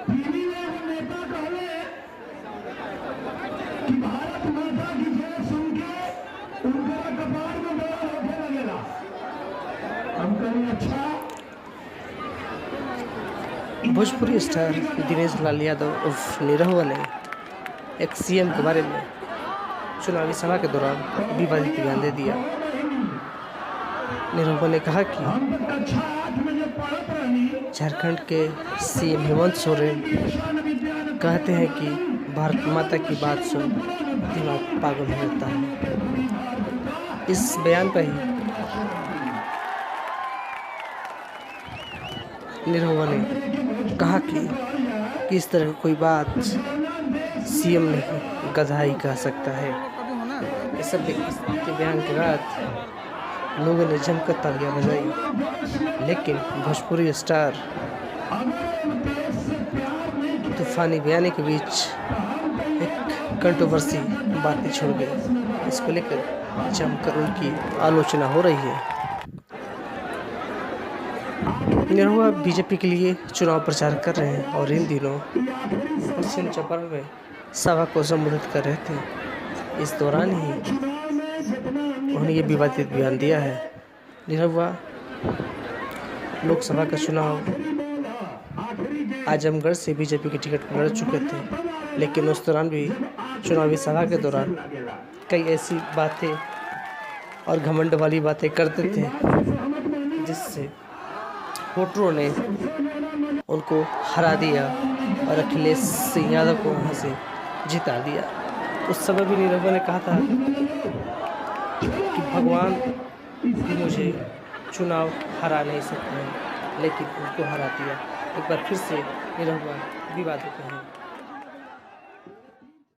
TV में वो नेता कहले कि भारत माता की जय सुन के उनका कपार में बड़ा होके लगेला। हम कहें अच्छा। भोजपुरी स्टार दिनेश लाल यादव उर्फ निरहुआ ने एक सीएम के बारे में चुनावी सभा के दौरान विवादित बयान दे दिया। निरहुआ ने कहा कि झारखंड के सीएम हेमंत सोरेन कहते हैं कि भारत माता की बात सुन दिमाग पागल हो जाता है। इस बयान पर ही निरहुआ ने कहा कि इस तरह कोई बात सीएम नहीं गधा कह सकता है। इस सब के बयान के बाद लोगों ने जमकर तालियां बजाई, लेकिन भोजपुरी स्टार तूफानी बयान के बीच एक कंट्रोवर्सी बातें छोड़ गए। इसको लेकर जमकर उनकी आलोचना हो रही है। निरहुआ बीजेपी के लिए चुनाव प्रचार कर रहे हैं और इन दिनों पश्चिम चंपारण में सभा को संबोधित कर रहे थे। इस दौरान ही उन्होंने ये विवादित बयान दिया है। निरहुआ लोकसभा का चुनाव आजमगढ़ से बीजेपी के टिकट पर लड़ चुके थे, लेकिन उस दौरान भी चुनावी सभा के दौरान कई ऐसी बातें और घमंड वाली बातें करते थे जिससे वोटरों ने उनको हरा दिया और अखिलेश सिंह यादव को वहाँ से जिता दिया। उस समय भी निरहुआ ने कहा था कि भगवान भी मुझे चुनाव हरा नहीं सकते हैं, लेकिन उनको हरा दिया। एक बार फिर से निरहुआ विवादित हैं।